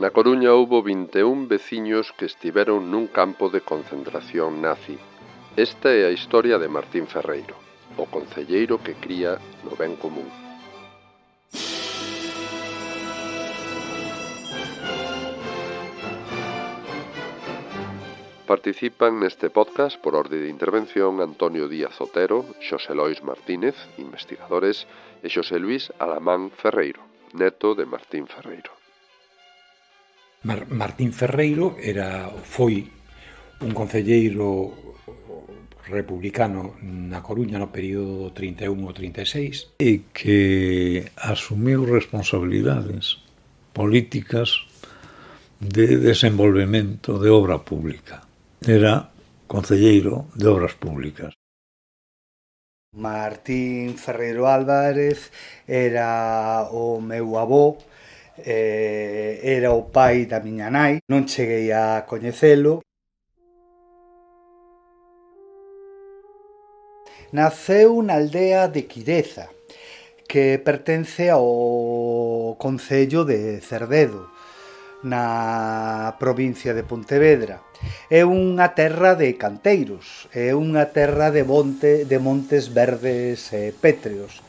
Na Coruña houbo 21 veciños que estiveron nun campo de concentración nazi. Esta é a historia de Martín Ferreiro, o concelleiro que cría no ben común. Participan neste podcast por orde de intervención Antonio Díaz Otero, Xosé Lois Martínez, investigadores, e Xosé Luís Alamán Ferreiro, neto de Martín Ferreiro. Martín Ferreiro foi un concelleiro republicano na Coruña no período 31 ao 36 e que asumiu responsabilidades políticas de desenvolvemento de obra pública. Era concelleiro de obras públicas. Martín Ferreiro Álvarez era o meu avó, era o pai da miña nai, non cheguei a coñecelo. Naceu na aldea de Quireza, que pertence ao concello de Cerdedo, na provincia de Pontevedra. É unha terra de canteiros, é unha terra de montes verdes e pétreos.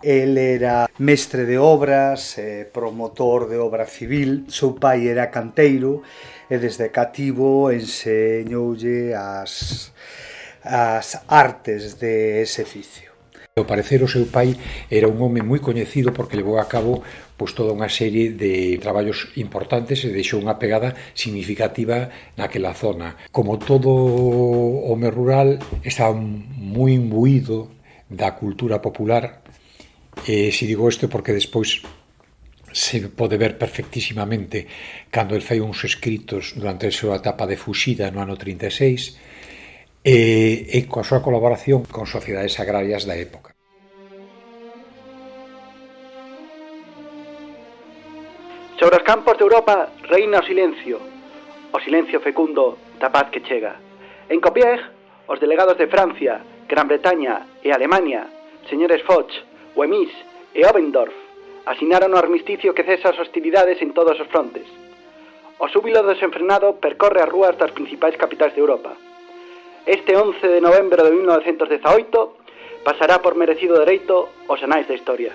El era mestre de obras, promotor de obra civil, seu pai era canteiro e desde cativo enseñoulle as artes de ese oficio. Ao parecer o seu pai era un home moi coñecido porque levou a cabo toda unha serie de traballos importantes e deixou unha pegada significativa naquela zona. Como todo o home rural, estaba moi imbuído da cultura popular. Se digo isto porque despois se pode ver perfectísimamente cando el fai uns escritos durante a súa etapa de fuxida no ano 36 e coa súa colaboración con sociedades agrarias da época. Sobre os campos de Europa reina o silencio fecundo da paz que chega. En Compiègne, os delegados de Francia, Gran Bretaña e Alemania, señores Foch, Wemis e Oberndorf, asinaron o armisticio que cesa as hostilidades en todos os frontes. O súbilo desenfrenado percorre as rúas das principais capitais de Europa. Este 11 de novembro de 1918 pasará por merecido dereito os anais da historia.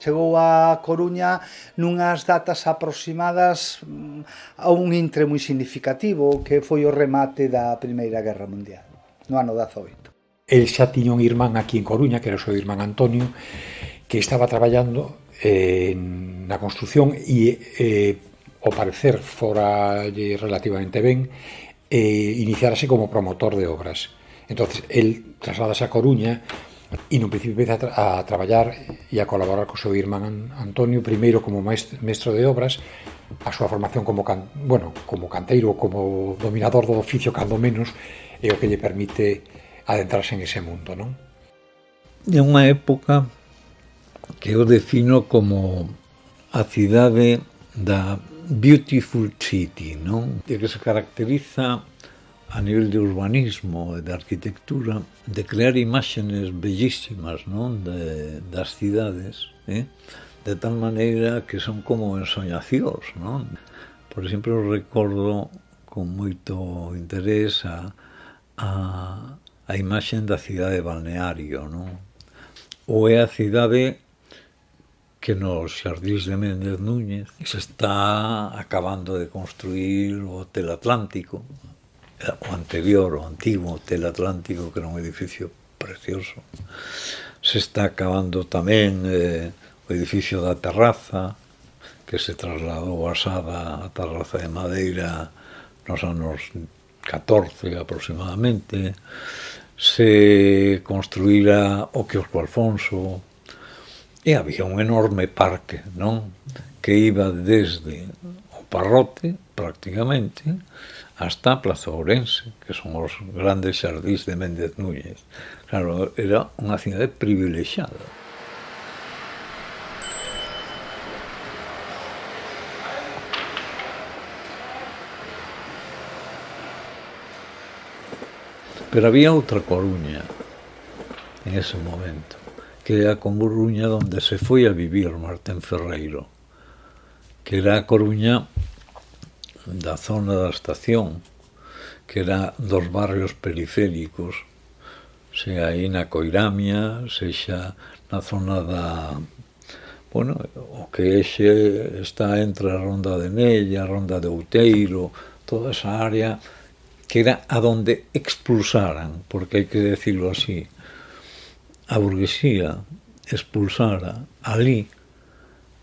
Chegou a Coruña nunhas datas aproximadas a un intre moi significativo, que foi o remate da Primeira Guerra Mundial, no ano 18. El xa tiña un irmán aquí en Coruña, que era o seu irmán Antonio, que estaba traballando na construción e, ao parecer, fora relativamente ben, iniciarase como promotor de obras. Entonces, el trasladase a Coruña e no principio empeza a traballar e a colaborar co seu irmán Antonio, primeiro como mestre de obras. A súa formación como canteiro, como dominador do oficio, cando menos, é o que lle permite adentrarse en ese mundo, non? É unha época que eu defino como a cidade da beautiful city, non? Que se caracteriza a nivel de urbanismo e de arquitectura, de crear imágenes bellísimas, non? Das cidades, de tal maneira que son como ensoñacións, non? Por exemplo, recordo con moito interés a imaxen da cidade de Balneario, non? Ou é a cidade que nos Xardíns de Méndez Núñez se está acabando de construir o Hotel Atlántico, o antigo Hotel Atlántico, que era un edificio precioso. Se está acabando tamén o edificio da Terraza, que se trasladou a Sada, a Terraza de Madeira, nos anos 14 aproximadamente. Se construíra o quiosco Alfonso, e había un enorme parque, non? Que iba desde o Parrote, prácticamente, hasta a Plaza Ourense, que son os grandes xardíns de Méndez Núñez. Claro, era unha cidade privilexiada. Pero había outra Coruña en ese momento, que é a Coruña donde se foi a vivir Martín Ferreiro, que era a Coruña da zona da estación, que era dos barrios periféricos, sea aí na Coiramia, sexa na zona da... Bueno, o que exe está entre a Ronda de Nella, a Ronda de Outeiro, toda esa área que era a donde expulsaran, porque hai que decirlo así, a burguesía expulsara ali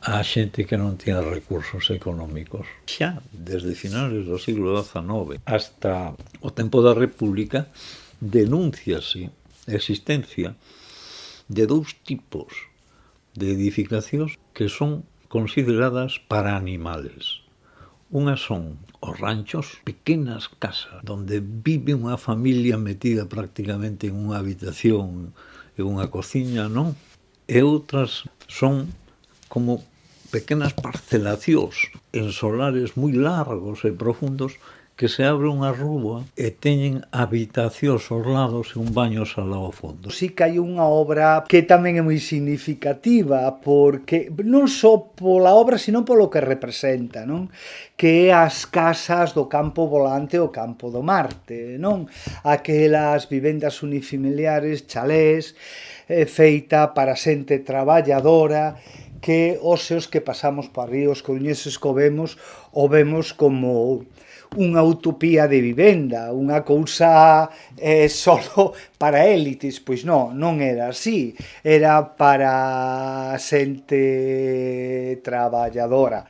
a xente que non tiña recursos económicos. Xa desde finales do siglo XIX hasta o tempo da República denúnciase a existencia de dous tipos de edificacións que son consideradas para animales. Unhas son os ranchos, pequenas casas, donde vive unha familia metida prácticamente en unha habitación e unha cociña, non? E outras son como pequenas parcelacións en solares moi largos e profundos que se abre unha rúa e teñen habitacións aos lados e un baño sala ao fondo. Sí que hai unha obra que tamén é moi significativa, porque non só pola obra, sino polo que representa, non? Que é as casas do campo volante o campo do Marte, non? Aquelas vivendas unifamiliares, chalés, feita para xente traballadora, que os seus que pasamos por aí, os coruñeses o vemos como unha utopía de vivenda, unha cousa solo para élites. Pois non era así, era para xente traballadora.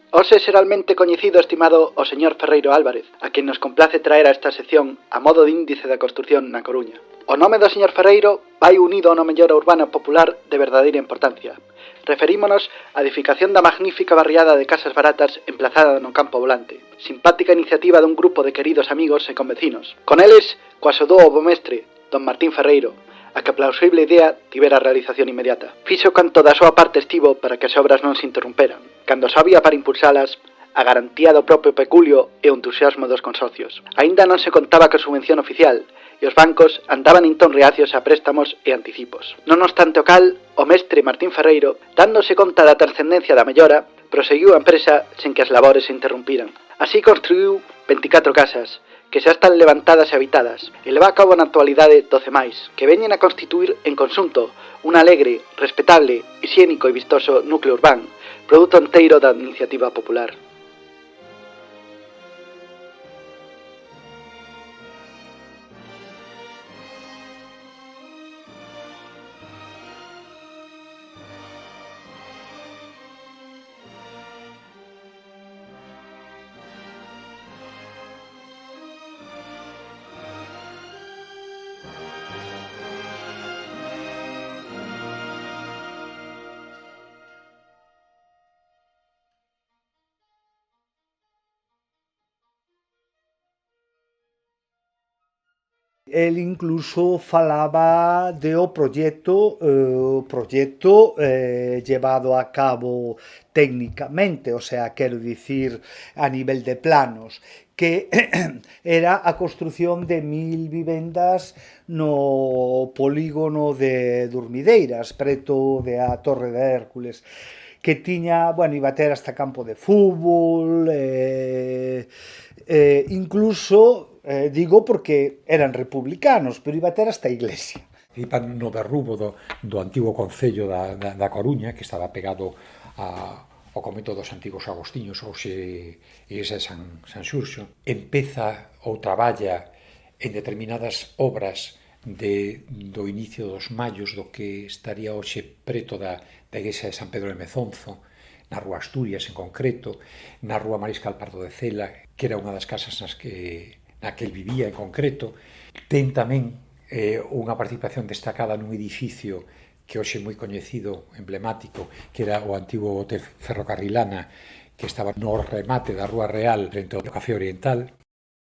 Hoxe xeralmente coñecido estimado o señor Ferreiro Álvarez, a quen nos complace traer a esta sección a modo de índice da construción na Coruña. O nome do señor Ferreiro vai unido ao nome mellora urbana popular de verdadeira importancia. Referímonos á edificación da magnífica barriada de casas baratas emplazada no campo volante. Simpática iniciativa dun grupo de queridos amigos e convecinos. Con eles, coasodou o bomestre, don Martín Ferreiro, a que a plausible idea tivera realización inmediata. Fixo canto da súa parte estivo para que as obras non se interromperan. Cando só había para impulsalas, a garantía do propio peculio e o entusiasmo dos consorcios. Aínda non se contaba con subvención oficial, e os bancos andaban entón reacios a préstamos e anticipos. Non obstante o cal, o mestre Martín Ferreiro, dándose conta da trascendencia da mellora, proseguiu a empresa sen que as labores se interrompiran. Así construiu 24 casas, que xa están levantadas e habitadas, e leva a cabo na actualidade 12 máis, que veñen a constituir en conxunto un alegre, respetable, hixiénico e vistoso núcleo urbán, produto enteiro da iniciativa popular. El incluso falaba de o proxecto llevado a cabo técnicamente, o sea, quero dicir a nivel de planos, que era a construción de 1000 vivendas no polígono de Durmideiras, preto de a Torre de Hércules, que tiña, bueno, iba a ter hasta campo de fútbol, incluso... digo porque eran republicanos, pero iba a ter hasta a iglesia. Participan no derrubo do antigo concello da Coruña, que estaba pegado ao convento dos antigos agostiños, hoxe iglesia de San Xurxo. Empeza ou traballa en determinadas obras do inicio dos mallos do que estaría hoxe preto da iglesia de San Pedro de Mezonzo, na Rúa Asturias en concreto, na Rúa Mariscal Pardo de Cela, que era unha das casas na que el vivía en concreto. Ten tamén unha participación destacada nun edificio que hoxe é moi coñecido, emblemático, que era o antigo hotel Ferrocarrilana, que estaba no remate da Rúa Real frente ao Café Oriental.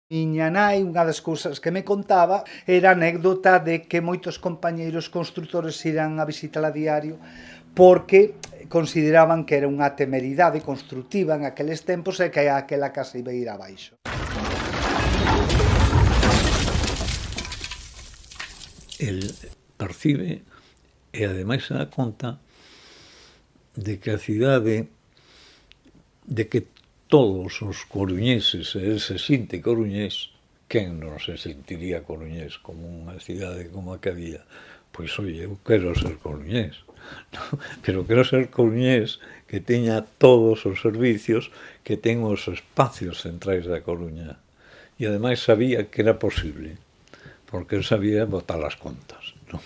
Miña nai, unha das cousas que me contaba era a anécdota de que moitos compañeiros construtores irán a visitar a diario porque consideraban que era unha temeridade construtiva en aqueles tempos e que aquela casa iba a ir abaixo. El percibe e ademais se dá conta de que a cidade, de que todos os coruñeses, e el se sinte coruñés, quen non se sentiría coruñés como unha cidade como a que había? Pois, oi, eu quero ser coruñés, no? Pero quero ser coruñés que teña todos os servicios, que ten os espacios centrais da Coruña. E ademais sabía que era posible, porque el sabía botar as contas, no?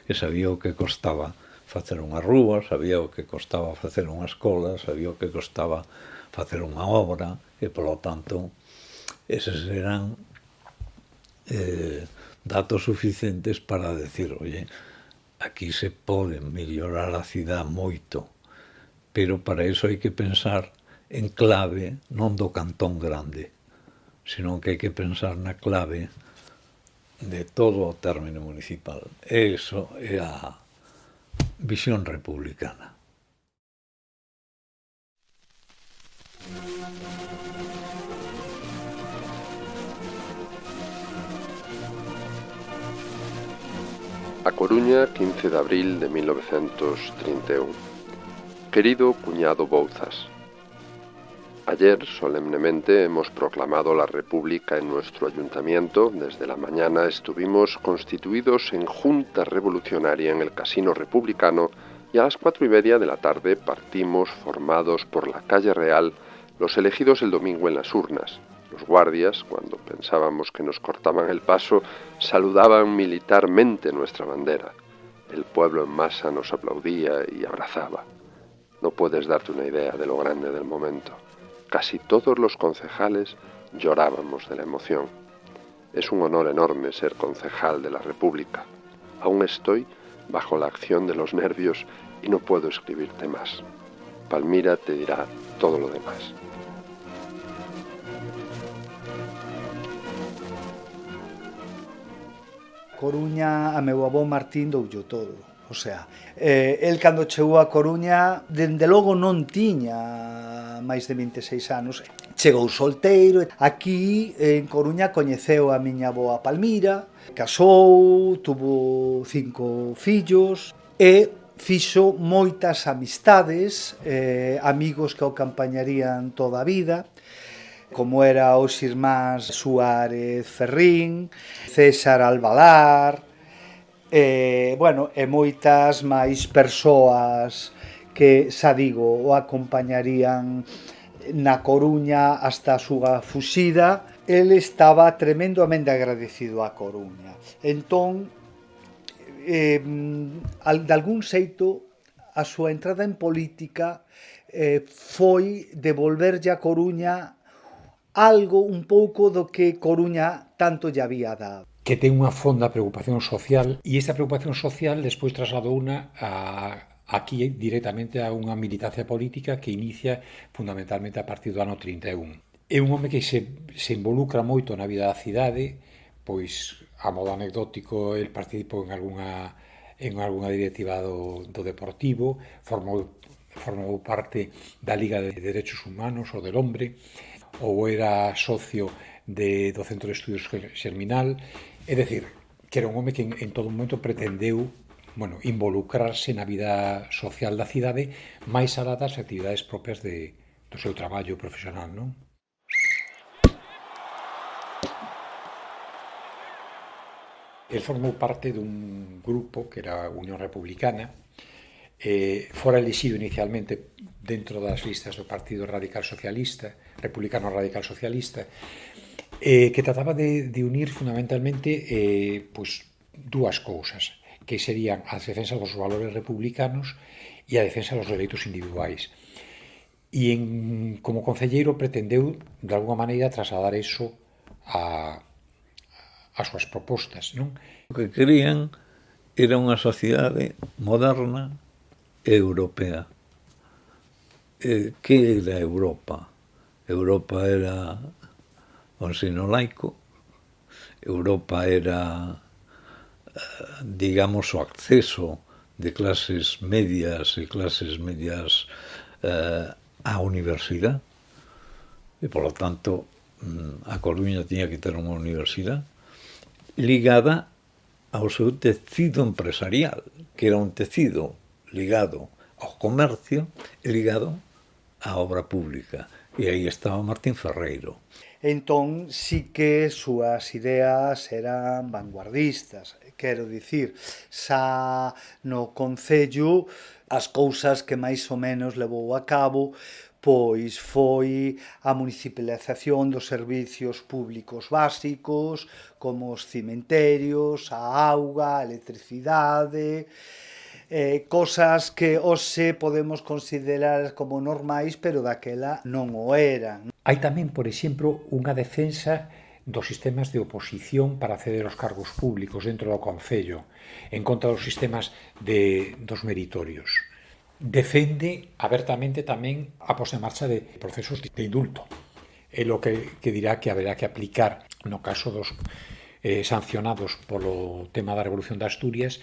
E sabía o que costaba facer unha rúa, sabía o que costaba facer unha escola, sabía o que costaba facer unha obra, e, polo tanto, eses eran datos suficientes para decir, oye, aquí se pode mellorar a cidade moito, pero para iso hai que pensar en clave non do cantón grande, senón que hai que pensar na clave de todo o término municipal. E iso é a visión republicana. A Coruña, 15 de abril de 1931. Querido cuñado Bouzas, ayer solemnemente hemos proclamado la República en nuestro ayuntamiento. Desde la mañana estuvimos constituidos en Junta Revolucionaria en el Casino Republicano y a las 4:30 de la tarde partimos formados por la calle Real, los elegidos el domingo en las urnas. Los guardias, cuando pensábamos que nos cortaban el paso, saludaban militarmente nuestra bandera. El pueblo en masa nos aplaudía y abrazaba. No puedes darte una idea de lo grande del momento. Casi todos los concejales llorábamos de la emoción. Es un honor enorme ser concejal de la República. Aún estoy bajo la acción de los nervios y no puedo escribirte más. Palmira te dirá todo lo demás. Coruña, a meu avó Martín doullo todo. O sea, el cando chegou a Coruña, dende logo non tiña máis de 26 anos. Chegou solteiro. Aquí, en Coruña, coñeceu a miña avó a Palmira, casou, tuvo 5 fillos e fixo moitas amistades, amigos que o acompañarían toda a vida, como era os irmáns Suárez Ferrín, César Albalar, e moitas máis persoas que, xa digo, o acompañarían na Coruña hasta a súa fuxida. El estaba tremendamente agradecido a Coruña. Entón, de algún xeito, a súa entrada en política foi devolverlle a Coruña algo un pouco do que Coruña tanto lle había dado. Que ten unha fonda preocupación social, e esta preocupación social despois trasladou aquí directamente a unha militancia política que inicia fundamentalmente a partir do ano 31. É un home que se involucra moito na vida da cidade, pois a modo anecdótico el participou en algunha directiva do Deportivo, formou parte da Liga de Derechos Humanos ou del Hombre, ou era socio do Centro de Estudios Xerminal. É dicir, que era un home que en todo momento pretendeu involucrarse na vida social da cidade máis alá das actividades propias do seu traballo profesional, non? El formou parte dun grupo que era a Unión Republicana, fora elixido inicialmente dentro das listas do Partido Radical Socialista, Republicano Radical Socialista, que trataba de unir fundamentalmente dúas cousas, que serían a defensa dos valores republicanos e a defensa dos dereitos individuais. E como concelleiro pretendeu, de alguma maneira, trasladar iso as súas propostas, non? O que querían era unha sociedade moderna e europea. Que era Europa? Europa era o ensino laico, Europa era, digamos, o acceso de clases medias e clases medias á universidade, e, polo tanto, a Coruña tiña que ter unha universidade ligada ao seu tecido empresarial, que era un tecido ligado ao comercio e ligado á obra pública. E aí estaba Martín Ferreiro. Entón, sí que súas ideas eran vanguardistas. Quero dicir, xa no Concello, as cousas que máis ou menos levou a cabo pois foi a municipalización dos servicios públicos básicos, como os cimenterios, a auga, a electricidade, cosas que hoxe podemos considerar como normais, pero daquela non o eran. Hai tamén, por exemplo, unha defensa dos sistemas de oposición para acceder aos cargos públicos dentro do Concello, en contra dos sistemas dos meritorios. Defende abertamente tamén a posta en marcha de procesos de indulto. É lo que dirá que haberá que aplicar no caso dos sancionados polo tema da Revolución de Asturias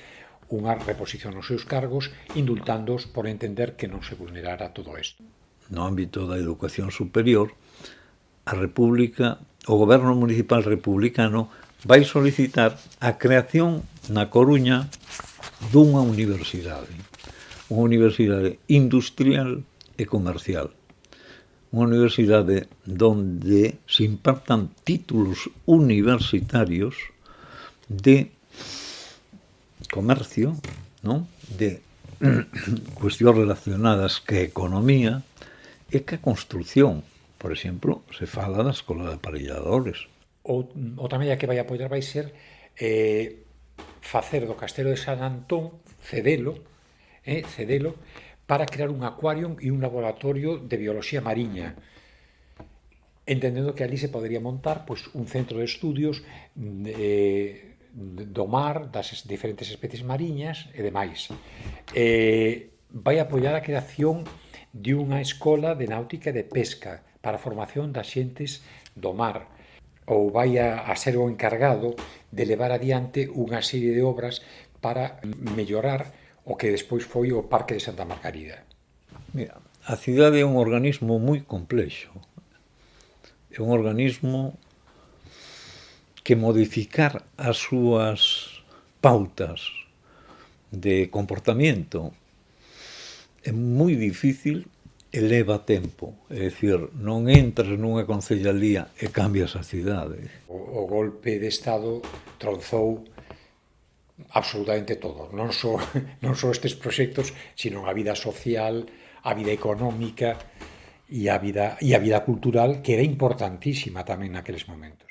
unha reposición nos seus cargos, indultándoos por entender que non se vulnerara todo isto. No ámbito da educación superior, a República, o goberno municipal republicano vai solicitar a creación na Coruña dunha universidade industrial e comercial, unha universidade donde se impartan títulos universitarios de comercio, non? De cuestións relacionadas que economía e que a construcción. Por exemplo, se fala da Escola de Aparelladores. Outra medida que vai apoiar vai ser facer do Castelo de San Antón, cedelo, para crear un acuario e un laboratorio de bioloxía mariña, entendendo que ali se podría montar pois, un centro de estudios do mar, das diferentes especies mariñas e demais. Vai apoiar a creación de unha escola de náutica e de pesca para a formación das xentes do mar, ou vai a ser o encargado de levar adiante unha serie de obras para mellorar o que despois foi o Parque de Santa Margarida. Mira, a cidade é un organismo moi complexo. É un organismo que modificar as súas pautas de comportamento é moi difícil e leva tempo. É dicir, non entras nunha concellalía e cambias a cidade. O golpe de Estado tronzou absolutamente todo, non só estes proxectos, sino a vida social, a vida económica e a vida cultural, que era importantísima tamén naqueles momentos.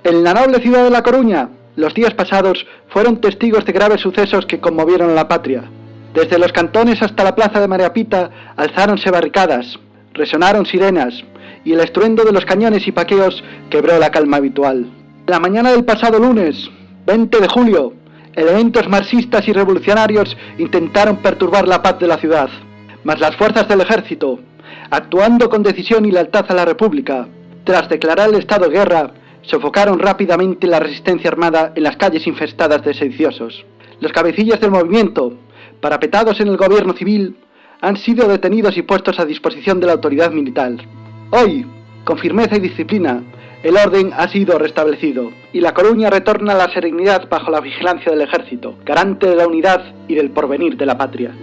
En la noble ciudad de La Coruña, los días pasados fueron testigos de graves sucesos que conmovieron a la patria. Desde los cantones hasta la plaza de María Pita alzáronse barricadas, resonaron sirenas y el estruendo de los cañones y paqueos quebró la calma habitual. La mañana del pasado lunes, 20 de julio, elementos marxistas y revolucionarios intentaron perturbar la paz de la ciudad, mas las fuerzas del ejército, actuando con decisión y lealtad a la República, tras declarar el estado de guerra, sofocaron rápidamente la resistencia armada en las calles infestadas de sediciosos. Los cabecillas del movimiento, parapetados en el gobierno civil, han sido detenidos y puestos a disposición de la autoridad militar. Hoy, con firmeza y disciplina, el orden ha sido restablecido y La Coruña retorna a la serenidad bajo la vigilancia del ejército, garante de la unidad y del porvenir de la patria.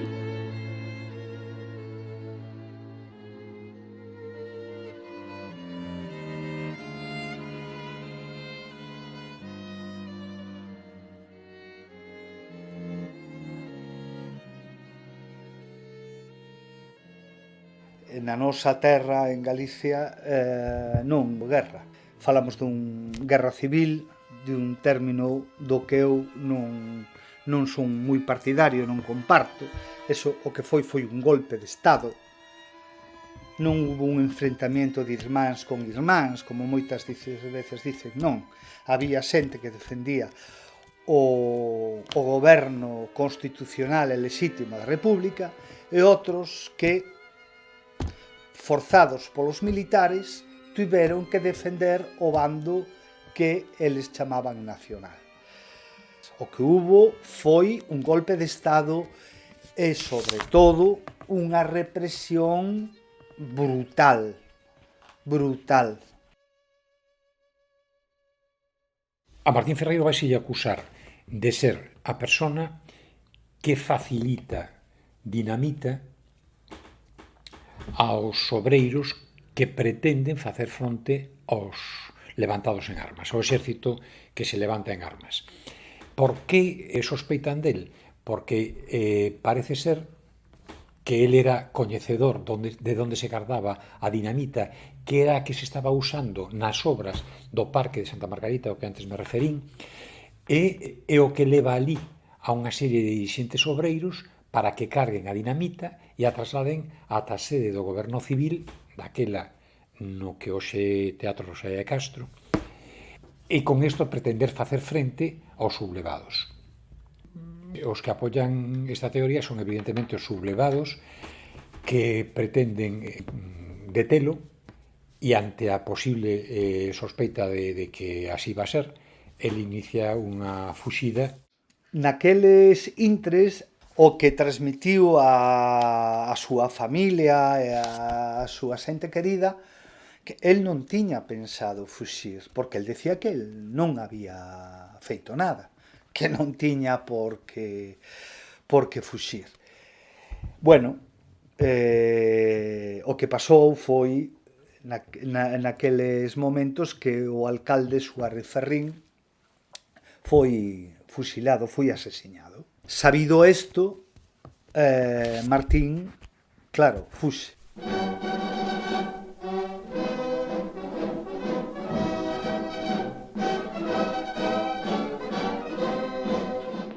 na nosa terra en Galicia non guerra. Falamos dun guerra civil, dun término do que eu non son moi partidario, non comparto. Eso o que foi un golpe de Estado. Non hubo un enfrentamento de irmáns con irmáns, como moitas veces dicen, non. Había xente que defendía o goberno constitucional e lexítimo da República e outros que, forzados polos militares, tiveron que defender o bando que eles chamaban nacional. O que hubo foi un golpe de Estado e, sobre todo, unha represión brutal. A Martín Ferreiro vai se acusar de ser a persona que facilita, dinamita aos obreiros que pretenden facer fronte aos levantados en armas, ao exército que se levanta en armas. Por que sospeitan del? Porque parece ser que ele era coñecedor de onde se guardaba a dinamita, que era a que se estaba usando nas obras do Parque de Santa Margarita, ao que antes me referín, e o que leva ali a unha serie de dirixentes obreiros para que carguen a dinamita e a trasladen ata a sede do goberno civil, daquela no que hoxe Teatro Rosalía de Castro, e con isto pretender facer frente aos sublevados. Os que apoian esta teoría son evidentemente os sublevados que pretenden detelo e ante a posible sospeita de que así va a ser, el inicia unha fuxida. Naqueles intres, o que transmitiu a súa familia e a súa xente querida, que el non tiña pensado fuxir, porque el decía que el non había feito nada, que non tiña por que fuxir. Bueno, o que pasou foi naqueles momentos que o alcalde Suárez Ferrín foi fusilado, foi asesinado. Sabido isto, Martín, claro, fuxe.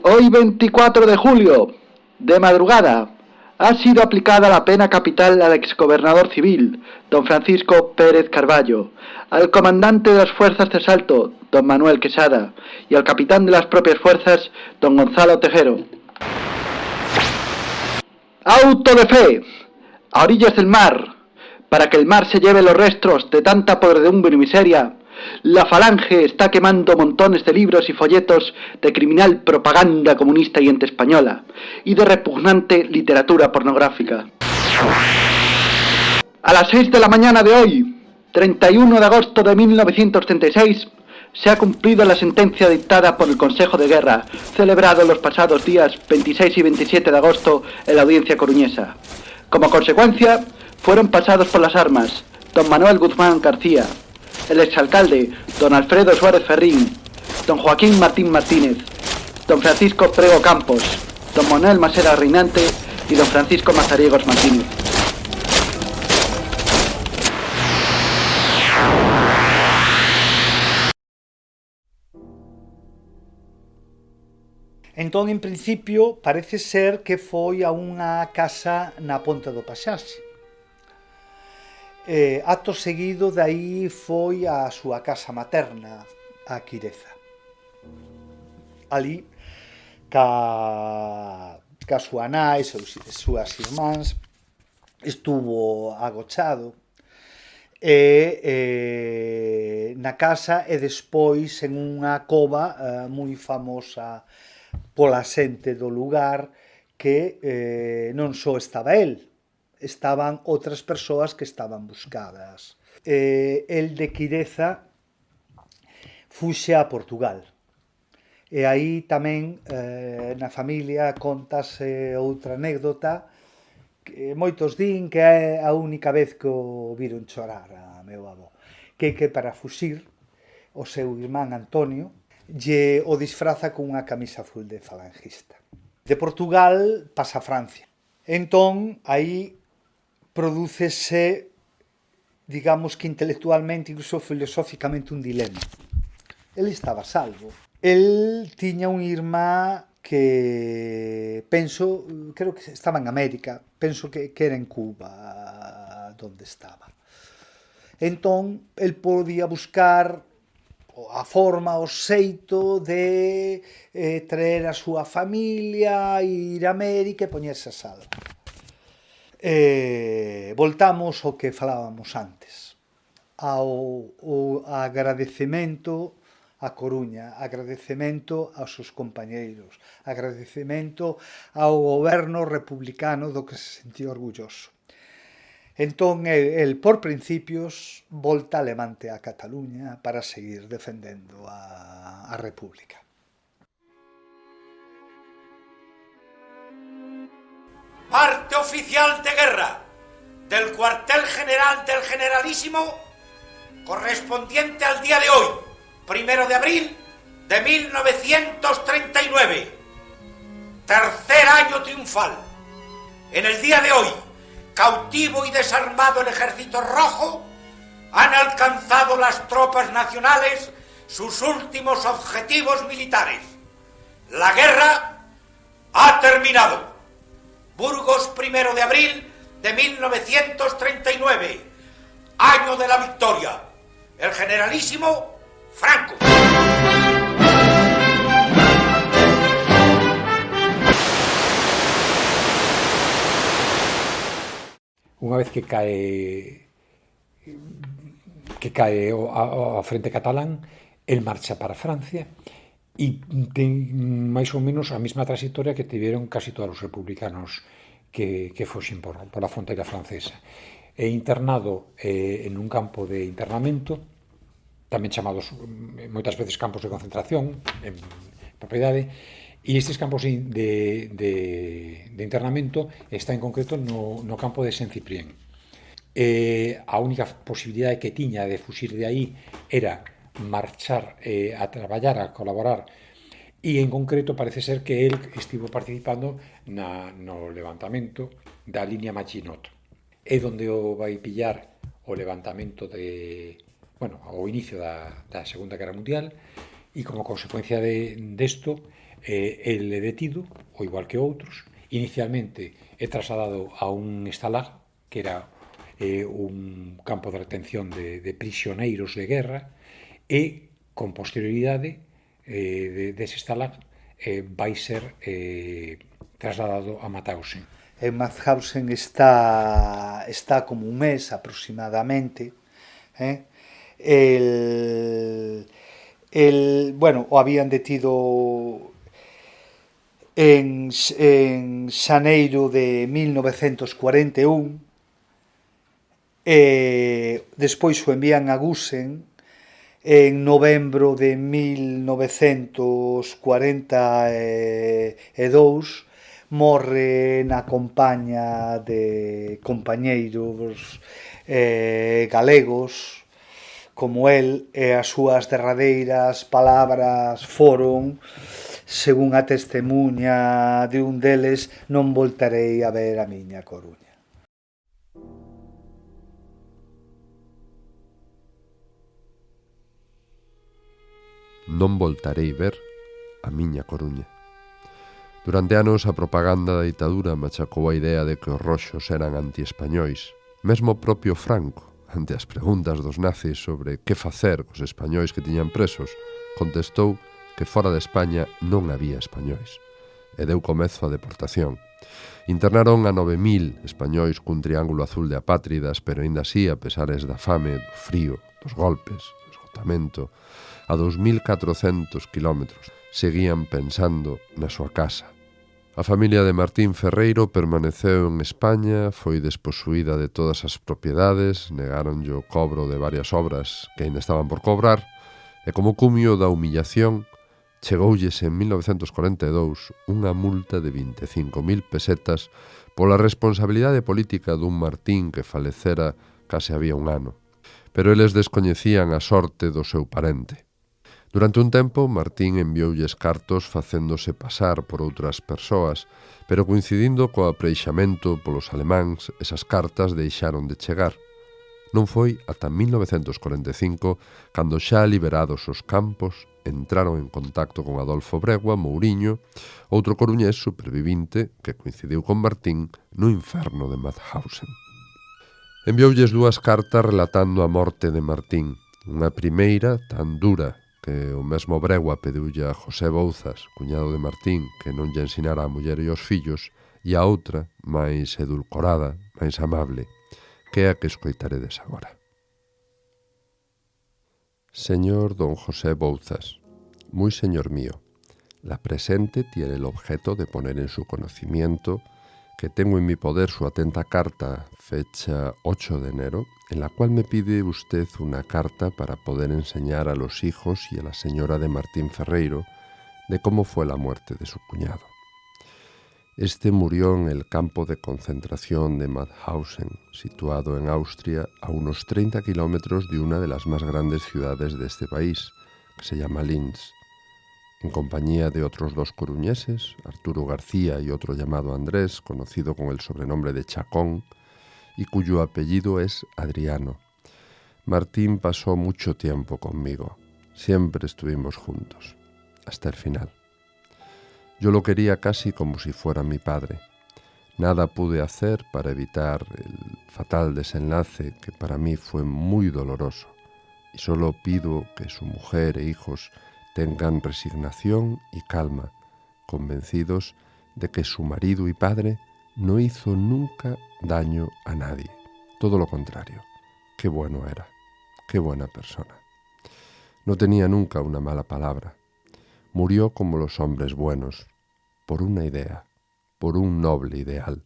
Hoy 24 de julio, de madrugada, ha sido aplicada la pena capital al exgobernador civil, don Francisco Pérez Carballo, al comandante de las fuerzas de asalto, don Manuel Quesada, y al capitán de las propias fuerzas, don Gonzalo Tejero. Auto de fe, a orillas del mar, para que el mar se lleve los restos de tanta podredumbre y miseria. La Falange está quemando montones de libros y folletos de criminal propaganda comunista y antiespañola, y de repugnante literatura pornográfica. A las 6 de la mañana de hoy, 31 de agosto de 1936, se ha cumplido la sentencia dictada por el Consejo de Guerra, celebrado los pasados días 26 y 27 de agosto en la audiencia coruñesa. Como consecuencia, fueron pasados por las armas don Manuel Guzmán García, el exalcalde don Alfredo Suárez Ferrín, don Joaquín Martín Martínez, don Francisco Prego Campos, don Manuel Masera Reinante y don Francisco Mazariegos Martínez. Entón, en principio, parece ser que foi a unha casa na Ponte do Paxaxe. Acto seguido, dai foi a súa casa materna, a Quireza. Ali, ca súa nai e súas irmáns, estuvo agochado na casa e despois en unha cova moi famosa pola xente do lugar, que non só estaba el, estaban outras persoas que estaban buscadas. El de Quireza fuxe a Portugal, e aí tamén na familia contase outra anécdota que moitos din que é a única vez que o viron chorar a meu avó, que para fuxir o seu irmán Antonio lle o disfraza con unha camisa azul de falangista. De Portugal pasa a Francia. Entón, aí prodúcese, digamos que intelectualmente, incluso filosóficamente, un dilema. El estaba salvo. El tiña un irmá que penso, creo que estaba en América, penso que era en Cuba donde estaba. Entón, el podía buscar a forma, o xeito de traer a súa familia, ir a América e poñerse a salvo. Voltamos ao que falábamos antes, ao agradecemento a Coruña, agradecemento aos seus compañeiros, agradecemento ao goberno republicano do que se sentía orgulloso. Entón, el, por principios, volta a levante a Cataluña para seguir defendendo a República. Parte oficial de guerra del cuartel general del Generalísimo, correspondiente al día de hoy, 1 de abril de 1939. Tercer año triunfal. En el día de hoy, cautivo y desarmado el Ejército Rojo, han alcanzado las tropas nacionales sus últimos objetivos militares. La guerra ha terminado. Burgos, 1 de abril de 1939, año de la victoria. El Generalísimo Franco. Unha vez que cae a frente catalán, el marcha para Francia e ten máis ou menos a mesma trayectoria que tiveron casi todos os republicanos que foxen por a fronteira francesa. É internado en un campo de internamento, tamén chamados moitas veces campos de concentración, en propiedade, e estes campos de internamento está en concreto no campo de Saint-Cyprien. A única posibilidade que tiña de fuxir de aí era marchar a traballar, a colaborar, e en concreto parece ser que el estivo participando no levantamento da línea Maginot. É donde o vai pillar o levantamento ao inicio da Segunda Guerra Mundial, e como consecuencia desto, el é detido, ao igual que outros. Inicialmente é trasladado a un estalag, que era un campo de retención de prisioneiros de guerra, e con posterioridade dese estalag vai ser trasladado a Mauthausen. En Mauthausen está como un mes aproximadamente. O habían detido en xaneiro de 1941, despois o envían a Gusen en novembro de 1942, morre na compaña de compañeiros galegos como el, e as súas derradeiras palabras foron, según a testemunha de un deles: non voltarei a ver a miña Coruña. Non voltarei ver a miña Coruña. Durante anos a propaganda da ditadura machacou a idea de que os roxos eran antiespañois. Mesmo o propio Franco, ante as preguntas dos nazis sobre que facer cos españois que tiñan presos, contestou que fora de España non había españois, e deu comezo a deportación. Internaron a 9.000 españois cun triángulo azul de apátridas, pero aínda así, a pesares da fame, do frío, dos golpes, do esgotamento, a 2.400 kilómetros, seguían pensando na súa casa. A familia de Martín Ferreiro permaneceu en España, foi desposuída de todas as propiedades, negaronlle o cobro de varias obras que aínda estaban por cobrar, e como cumio da humillación, chegoulles en 1942 unha multa de 25.000 pesetas pola responsabilidade política dun Martín que falecera case había un ano. Pero eles descoñecían a sorte do seu parente. Durante un tempo, Martín envioulles cartos facéndose pasar por outras persoas, pero coincidindo co apreixamento polos alemáns, esas cartas deixaron de chegar. Non foi ata 1945, cando xa liberados os campos, entraron en contacto con Adolfo Bregua Mouriño, outro coruñés supervivinte que coincidiu con Martín no inferno de Mauthausen. Envioulles 2 cartas relatando a morte de Martín, unha primeira tan dura que o mesmo Bregua pediulle a José Bouzas, cuñado de Martín, que non lle ensinara a muller e os fillos, e a outra, máis edulcorada, máis amable, que é a que escoitaredes agora. Señor don José Bouzas, muy señor mío, la presente tiene el objeto de poner en su conocimiento que tengo en mi poder su atenta carta, fecha 8 de enero, en la cual me pide usted una carta para poder enseñar a los hijos y a la señora de Martín Ferreiro de cómo fue la muerte de su cuñado. Este murió en el campo de concentración de Mauthausen, situado en Austria a unos 30 kilómetros de una de las más grandes ciudades de este país, que se llama Linz, en compañía de otros 2 coruñeses, Arturo García y otro llamado Andrés, conocido con el sobrenombre de Chacón, y cuyo apellido es Adriano. Martín pasó mucho tiempo conmigo, siempre estuvimos juntos, hasta el final. Yo lo quería casi como si fuera mi padre. Nada pude hacer para evitar el fatal desenlace que para mí fue muy doloroso, y solo pido que su mujer e hijos tengan resignación y calma, convencidos de que su marido y padre no hizo nunca daño a nadie. Todo lo contrario. Qué bueno era, qué buena persona. No tenía nunca una mala palabra. Murió como los hombres buenos, por una idea, por un noble ideal.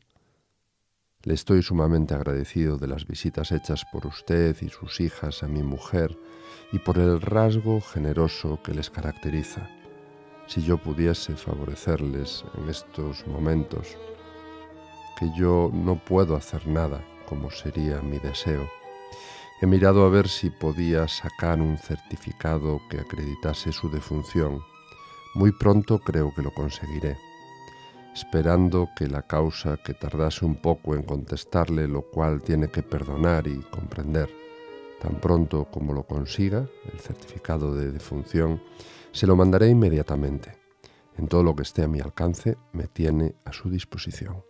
Le estoy sumamente agradecido de las visitas hechas por usted y sus hijas a mi mujer y por el rasgo generoso que les caracteriza. Si yo pudiese favorecerles en estos momentos, que yo no puedo hacer nada, como sería mi deseo, he mirado a ver si podía sacar un certificado que acreditase su defunción. Muy pronto creo que lo conseguiré, esperando que la causa que tardase un poco en contestarle, lo cual tiene que perdonar y comprender. Tan pronto como lo consiga, el certificado de defunción, se lo mandaré inmediatamente. En todo lo que esté a mi alcance, me tiene a su disposición.